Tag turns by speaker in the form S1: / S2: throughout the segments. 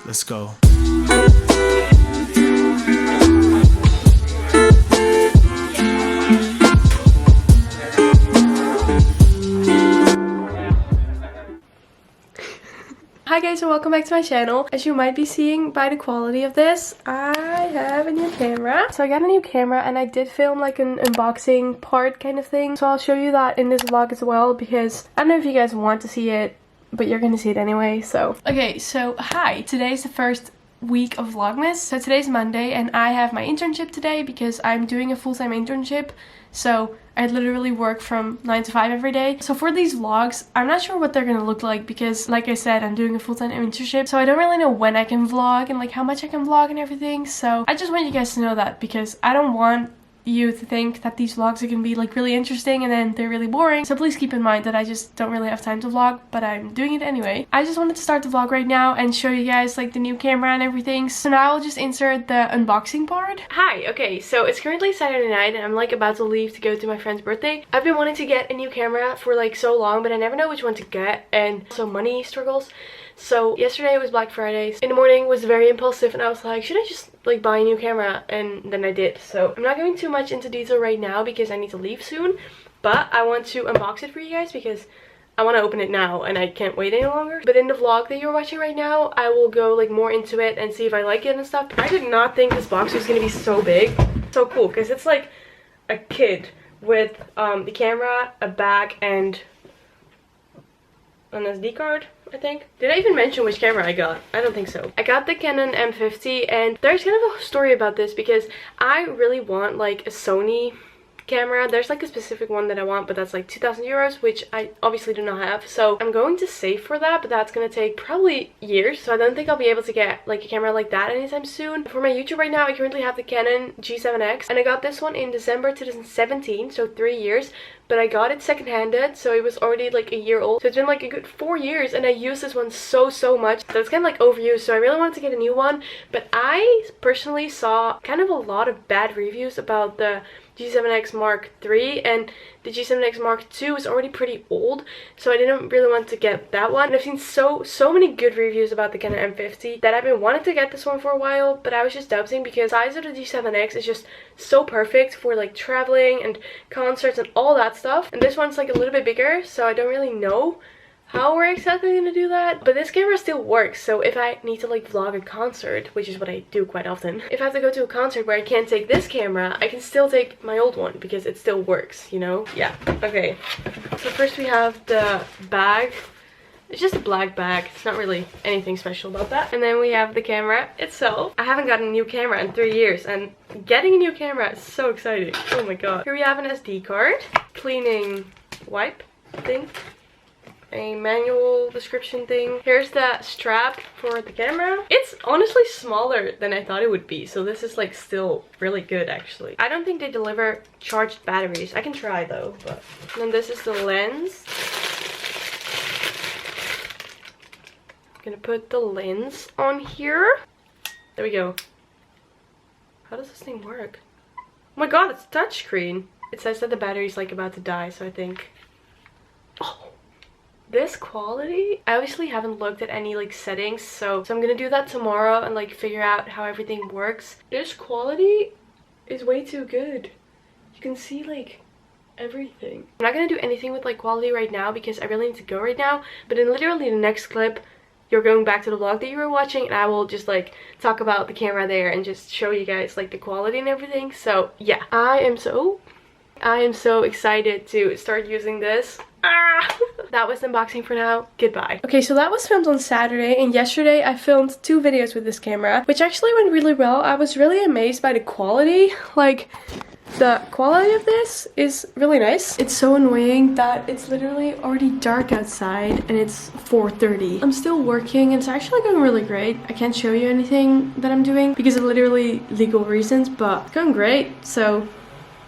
S1: Let's go.
S2: Hi guys and welcome back to my channel. As you might be seeing by the quality of this, I have a new camera. So I got a new camera and I did film like an unboxing part kind of thing. So I'll show you that in this vlog as well because I don't know if you guys want to see it, but you're gonna see it anyway, so. Okay, so hi. Today's the first week of Vlogmas. So today's Monday and I have my internship today because I'm doing a full-time internship. So I literally work from 9 to 5 every day. So for these vlogs, I'm not sure what they're gonna look like because like I said, I'm doing a full-time internship. So I don't really know when I can vlog and like how much I can vlog and everything. So I just want you guys to know that because I don't want you to think that these vlogs are gonna be like really interesting and then they're really boring. So please keep in mind that I just don't really have time to vlog, but I'm doing it anyway. I just wanted to start the vlog right now and show you guys like the new camera and everything. So now I'll just insert the unboxing part. Hi, okay, so it's currently Saturday night and I'm like about to leave to go to my friend's birthday. I've been wanting to get a new camera for like so long, but I never know which one to get, and so money struggles. So yesterday was Black Friday. In the morning was very impulsive and I was like, should I just like buy a new camera? And then I did. So I'm not going too much into detail right now because I need to leave soon, but I want to unbox it for you guys because I want to open it now and I can't wait any longer. But in the vlog that you're watching right now, I will go like more into it and see if I like it and stuff. I did not think this box was gonna be so big. So cool because it's like a kit with the camera, a bag, and an SD card, I think. Did I even mention which camera I got? I don't think so. I got the Canon M50 and there's kind of a story about this because I really want like a Sony camera. There's like a specific one that I want, but that's like 2,000 euros, which I obviously do not have. So I'm going to save for that, but that's gonna take probably years. So I don't think I'll be able to get like a camera like that anytime soon. For my YouTube right now, I currently have the Canon G7X and I got this one in December 2017, so 3 years. But I got it second-handed, so it was already like a year old. So it's been like a good 4 years and I used this one so much that it's kind of like overused. So I really wanted to get a new one, but I personally saw kind of a lot of bad reviews about the G7X Mark III, and the G7X Mark II is already pretty old, so I didn't really want to get that one. And I've seen so many good reviews about the Canon M50 that I've been wanting to get this one for a while, but I was just doubting because the size of the G7X is just so perfect for like traveling and concerts and all that stuff. And this one's like a little bit bigger, so I don't really know how we're exactly gonna do that, but this camera still works. So if I need to like vlog a concert, which is what I do quite often, if I have to go to a concert where I can't take this camera, I can still take my old one because it still works, you know? Yeah, okay. So first we have the bag. It's just a black bag. It's not really anything special about that. And then we have the camera itself. I haven't gotten a new camera in 3 years and getting a new camera is so exciting. Oh my god. Here we have an SD card, cleaning wipe thing, a manual description thing. Here's the strap for the camera. It's honestly smaller than I thought it would be, so this is like still really good actually. I don't think they deliver charged batteries. I can try though, but. And then this is the lens. I'm gonna put the lens on here. There we go. How does this thing work? Oh my god, it's a touchscreen. It says that the battery's like about to die, so I think. Oh. This quality, I obviously haven't looked at any like settings, so I'm gonna do that tomorrow and like figure out how everything works. This quality is way too good. You can see like everything. I'm not gonna do anything with like quality right now because I really need to go right now, but in literally the next clip you're going back to the vlog that you were watching and I will just like talk about the camera there and just show you guys like the quality and everything. So yeah, I am so excited to start using this. That was the unboxing for now. Goodbye. Okay, so that was filmed on Saturday, and yesterday I filmed 2 videos with this camera, which actually went really well. I was really amazed by the quality. Like, the quality of this is really nice. It's so annoying that it's literally already dark outside and it's 4:30. I'm still working and it's actually going really great. I can't show you anything that I'm doing because of literally legal reasons, but it's going great. So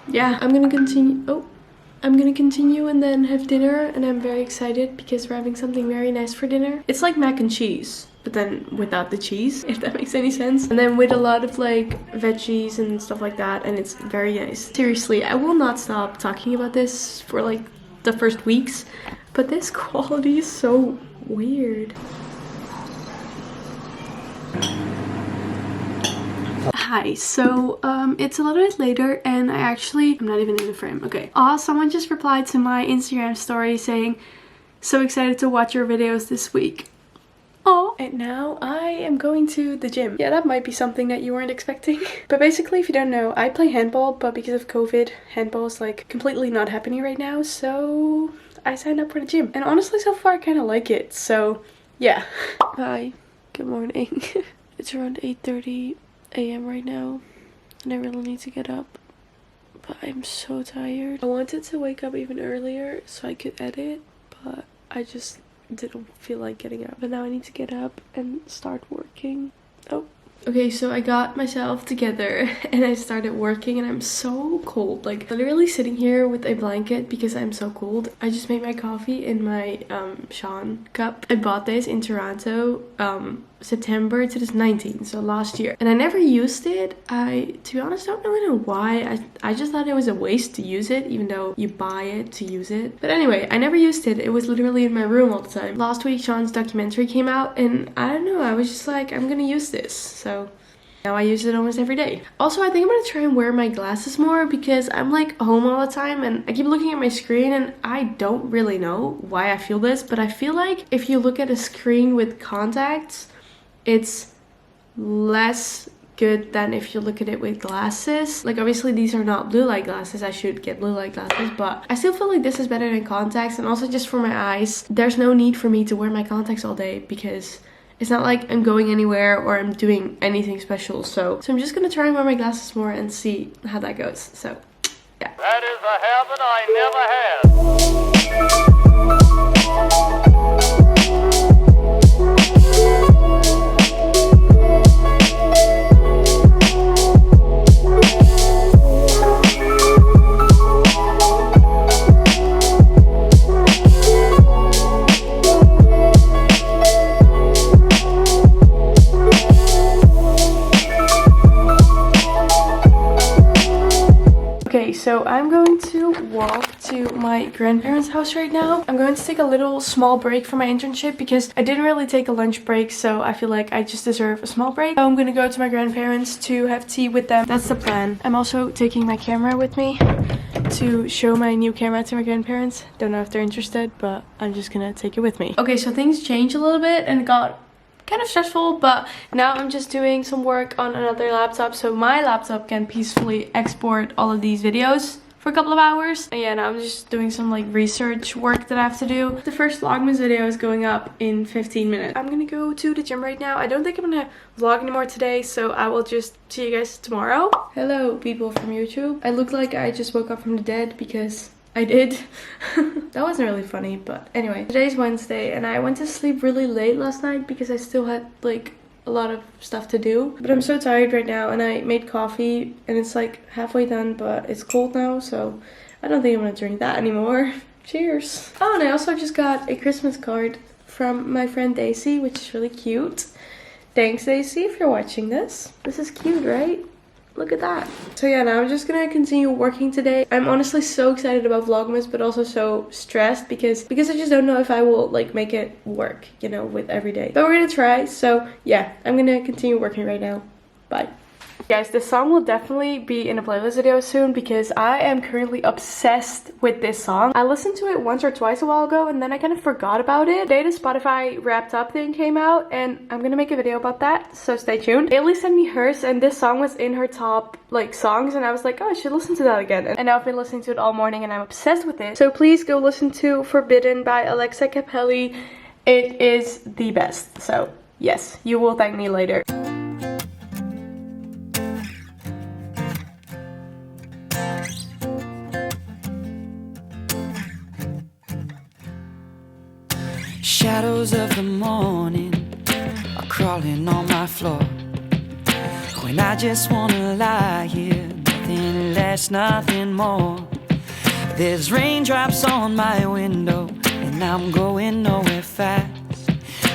S2: yeah, I'm gonna continue and then have dinner, and I'm very excited because we're having something very nice for dinner. It's like mac and cheese, but then without the cheese, if that makes any sense. And then with a lot of like veggies and stuff like that, and it's very nice. Seriously, I will not stop talking about this for like the first weeks, but this quality is so weird. Hi, so it's a little bit later and I'm not even in the frame. Okay. Someone just replied to my Instagram story saying, "So excited to watch your videos this week." Oh, and now I am going to the gym. Yeah, that might be something that you weren't expecting. But basically, if you don't know, I play handball, but because of COVID, handball is like completely not happening right now. So I signed up for the gym. And honestly, so far I kind of like it. So yeah. Hi, good morning. It's around 8:30 a.m. right now and I really need to get up. But I'm so tired. I wanted to wake up even earlier so I could edit, but I just didn't feel like getting up. But now I need to get up and start working. Oh. Okay, so I got myself together and I started working and I'm so cold. Like literally sitting here with a blanket because I'm so cold. I just made my coffee in my Sean cup. I bought this in Toronto September 2019, so last year. And I never used it. To be honest, don't really know why. I just thought it was a waste to use it, even though you buy it to use it. But anyway, I never used it. It was literally in my room all the time. Last week, Sean's documentary came out and I don't know, I was just like, I'm gonna use this. So now I use it almost every day. Also, I think I'm gonna try and wear my glasses more because I'm like home all the time and I keep looking at my screen and I don't really know why I feel this, but I feel like if you look at a screen with contacts, it's less good than if you look at it with glasses. Like obviously these are not blue light glasses. I should get blue light glasses, but I still feel like this is better than contacts. And also just for my eyes, there's no need for me to wear my contacts all day because it's not like I'm going anywhere or I'm doing anything special. So I'm just gonna try and wear my glasses more and see how that goes. So yeah.
S1: That is a habit I never had.
S2: Okay, so I'm going to walk to my grandparents' house right now. I'm going to take a little small break from my internship because I didn't really take a lunch break, so I feel like I just deserve a small break. So I'm gonna go to my grandparents to have tea with them. That's the plan. I'm also taking my camera with me to show my new camera to my grandparents. Don't know if they're interested, but I'm just gonna take it with me. Okay, so things changed a little bit and got kind of stressful, but now I'm just doing some work on another laptop so my laptop can peacefully export all of these videos for a couple of hours. And yeah, now I'm just doing some like research work that I have to do. The first Vlogmas video is going up in 15 minutes. I'm gonna go to the gym right now. I don't think I'm gonna vlog anymore today, so I will just see you guys tomorrow. Hello people from YouTube. I look like I just woke up from the dead because I did. That wasn't really funny, but anyway. Today's Wednesday and I went to sleep really late last night because I still had like a lot of stuff to do. But I'm so tired right now and I made coffee and it's like halfway done, but it's cold now, so I don't think I'm gonna drink that anymore. Cheers. Oh, and I also just got a Christmas card from my friend Daisy, which is really cute. Thanks Daisy if you're watching this. This is cute, right? Look at that. So yeah, now I'm just gonna continue working today. I'm honestly so excited about Vlogmas, but also so stressed because I just don't know if I will like make it work, you know, with every day. But we're gonna try. So yeah, I'm gonna continue working right now. Bye. Guys, this song will definitely be in a playlist video soon because I am currently obsessed with this song. I listened to it once or twice a while ago and then I kind of forgot about it. Today the Spotify Wrapped Up thing came out and I'm gonna make a video about that, so stay tuned. Bailey sent me hers and this song was in her top like songs and I was like, oh, I should listen to that again. And now I've been listening to it all morning and I'm obsessed with it. So please go listen to Forbidden by Alexa Capelli. It is the best. So yes, you will thank me later.
S3: Shadows of the morning are crawling on my floor. When I just wanna lie here, nothing less, nothing more. There's raindrops on my window and I'm going nowhere fast.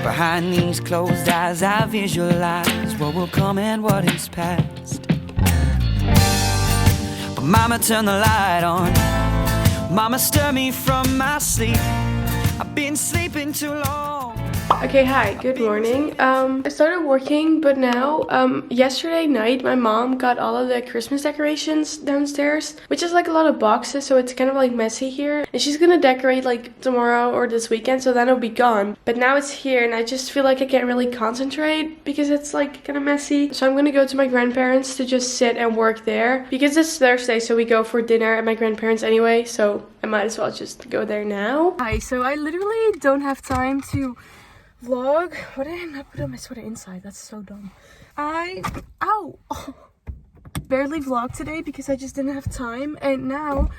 S3: Behind these closed eyes I visualize what will come and what is past. But mama, turn the light on. Mama, stir me from my sleep. I've been sleeping too long.
S2: Okay, hi, good morning. I started working, but now, yesterday night, my mom got all of the Christmas decorations downstairs, which is like a lot of boxes, so it's kind of like messy here. And she's gonna decorate like tomorrow or this weekend, so then it'll be gone. But now it's here, and I just feel like I can't really concentrate because it's like kind of messy. So I'm gonna go to my grandparents to just sit and work there because it's Thursday, so we go for dinner at my grandparents anyway, so I might as well just go there now. Hi, so I literally don't have time to vlog. Why did I not put on my sweater inside? That's so dumb. Barely vlogged today because I just didn't have time, and now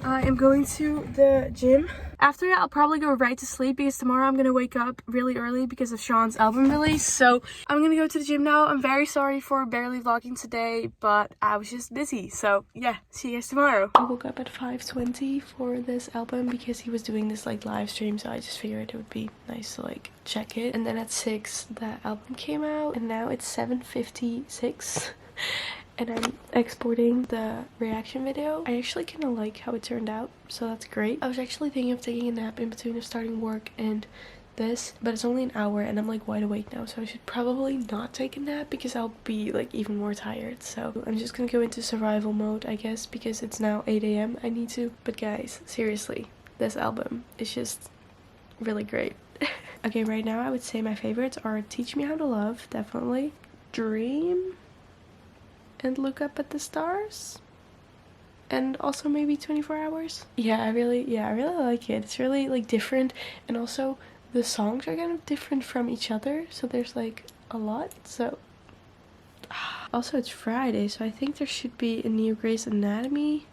S2: I am going to the gym. After that, I'll probably go right to sleep because tomorrow I'm gonna wake up really early because of Sean's album release. So I'm gonna go to the gym now. I'm very sorry for barely vlogging today, but I was just busy. So yeah, see you guys tomorrow. I woke up at 5:20 for this album because he was doing this like live stream, so I just figured it would be nice to like check it. And then at 6 the album came out, and now it's 7:56. And I'm exporting the reaction video. I actually kind of like how it turned out, so that's great. I was actually thinking of taking a nap in between of starting work and this, but it's only an hour and I'm like wide awake now, so I should probably not take a nap because I'll be like even more tired. So I'm just gonna go into survival mode, I guess, because it's now 8 AM. I need to. But guys, seriously, this album is just really great. Okay, right now I would say my favorites are Teach Me How to Love, definitely, Dream, and Look Up at the Stars, and also maybe 24 Hours. I really like it. It's really like different, and also the songs are kind of different from each other, so there's like a lot. So also it's Friday, so I think there should be a new Grey's Anatomy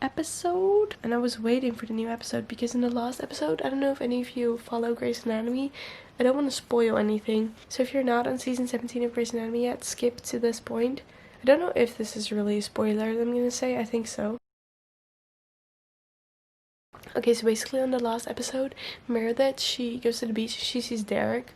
S2: episode, and I was waiting for the new episode because in the last episode, I don't know if any of you follow Grey's Anatomy, I don't want to spoil anything, so if you're not on season 17 of Grey's Anatomy yet, skip to this point. I don't know if this is really a spoiler that I'm gonna say. I think so. Okay, so basically on the last episode, Meredith, she goes to the beach, she sees Derek,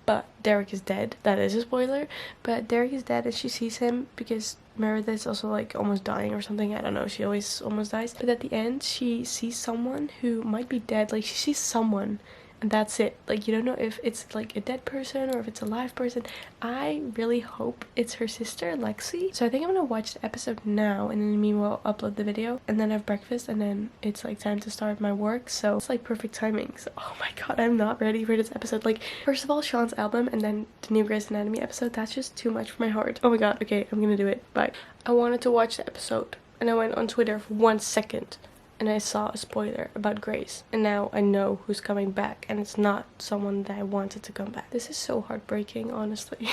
S2: but Derek is dead. That is a spoiler, but Derek is dead and she sees him because Meredith is also like almost dying or something. I don't know, she always almost dies. But at the end, she sees someone who might be dead. Like, she sees someone, and that's it. Like, you don't know if it's like a dead person or if it's a live person. I really hope it's her sister Lexi. So I think I'm gonna watch the episode now, and in the meanwhile upload the video and then have breakfast, and then it's like time to start my work. So it's like perfect timing. So oh my god, I'm not ready for this episode. Like, first of all, Sean's album and then the new Grey's Anatomy episode, that's just too much for my heart. Oh my god. Okay, I'm gonna do it. Bye. I wanted to watch the episode and I went on Twitter for 1 second and I saw a spoiler about Grace, and now I know who's coming back, and it's not someone that I wanted to come back. This is so heartbreaking, honestly.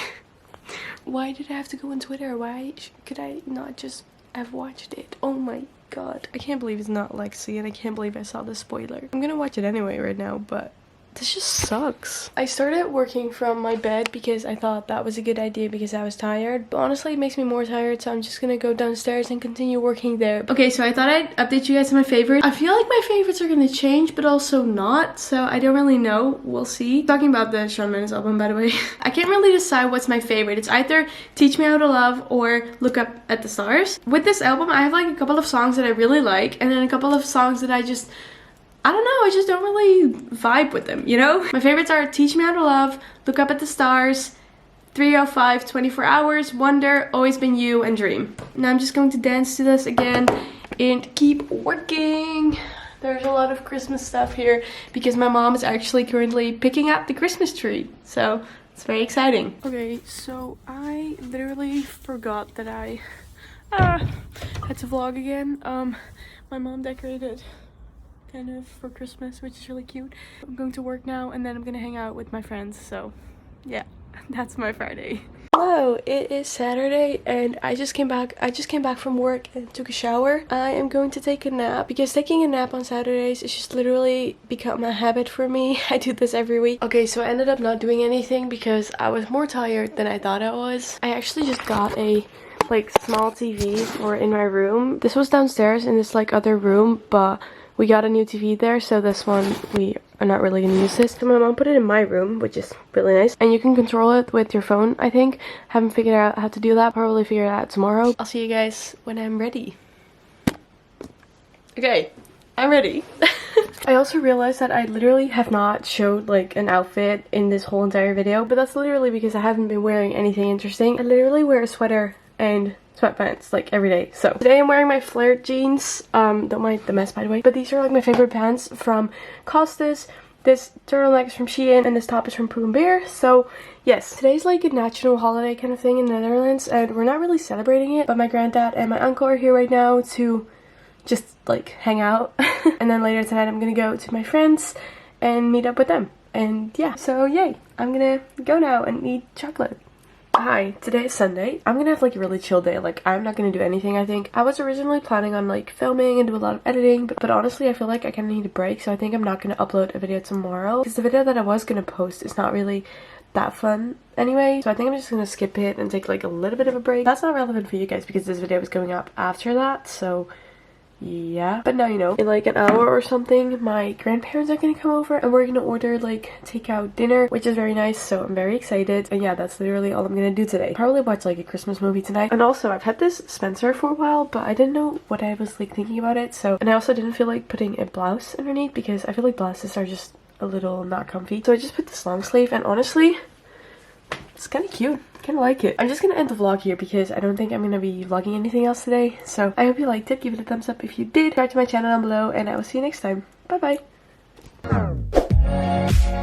S2: Why did I have to go on Twitter? Why could I not just have watched it? Oh my god. I can't believe it's not Lexi, and I can't believe I saw the spoiler. I'm gonna watch it anyway right now, but this just sucks. I started working from my bed because I thought that was a good idea because I was tired. But honestly, it makes me more tired, so I'm just gonna go downstairs and continue working there. Okay, so I thought I'd update you guys on my favorites. I feel like my favorites are gonna change, but also not. So I don't really know. We'll see. Talking about the Shawn Mendes album, by the way. I can't really decide what's my favorite. It's either Teach Me How to Love or Look Up at the Stars. With this album, I have like a couple of songs that I really like, and then a couple of songs that I don't know, I just don't really vibe with them, you know? My favorites are Teach Me How to Love, Look Up at the Stars, 305, 24 Hours, Wonder, Always Been You, and Dream. Now I'm just going to dance to this again and keep working. There's a lot of Christmas stuff here because my mom is actually currently picking up the Christmas tree. So it's very exciting. Okay, so I literally forgot that I had to vlog again. My mom decorated kind of for Christmas, which is really cute. I'm going to work now and then I'm gonna hang out with my friends, so yeah, that's my Friday. Hello, it is Saturday and I just came back from work and took a shower. I am going to take a nap because taking a nap on Saturdays is just literally become a habit for me. I do this every week. Okay, so I ended up not doing anything because I was more tired than I thought I was. I actually just got a like small TV for in my room. This was downstairs in this like other room, but we got a new TV there, so this one we are not really gonna use this. So my mom put it in my room, which is really nice. And you can control it with your phone, I think. Haven't figured out how to do that. Probably figure it out tomorrow. I'll see you guys when I'm ready. Okay, I'm ready. I also realized that I literally have not showed like an outfit in this whole entire video, but that's literally because I haven't been wearing anything interesting. I literally wear a sweater and sweatpants like every day. So today I'm wearing my flared jeans. Don't mind the mess, by the way, but these are like my favorite pants from Costas. This turtleneck is from Shein and this top is from Pull&Bear. So yes, today's like a national holiday kind of thing in the Netherlands, and we're not really celebrating it, but my granddad and my uncle are here right now to just like hang out. And then later tonight I'm gonna go to my friends and meet up with them. And yeah, so yay, I'm gonna go now and eat chocolate. Hi, today is Sunday. I'm gonna have like a really chill day. Like, I'm not gonna do anything, I think. I was originally planning on like filming and do a lot of editing, but honestly I feel like I kind of need a break, so I think I'm not gonna upload a video tomorrow because the video that I was gonna post is not really that fun anyway. So I think I'm just gonna skip it and take like a little bit of a break. That's not relevant for you guys because this video is going up after that, so yeah. But now you know, in like an hour or something my grandparents are gonna come over and we're gonna order like takeout dinner, which is very nice, so I'm very excited. And yeah, that's literally all I'm gonna do today. Probably watch like a Christmas movie tonight. And also I've had this Spencer for a while, but I didn't know what I was like thinking about it, so, and I also didn't feel like putting a blouse underneath because I feel like blouses are just a little not comfy, so I just put this long sleeve, and honestly it's kind of cute. Kind of like it. I'm just gonna end the vlog here because I don't think I'm gonna be vlogging anything else today. So I hope you liked it. Give it a thumbs up if you did. Subscribe to my channel down below, and I will see you next time. Bye bye.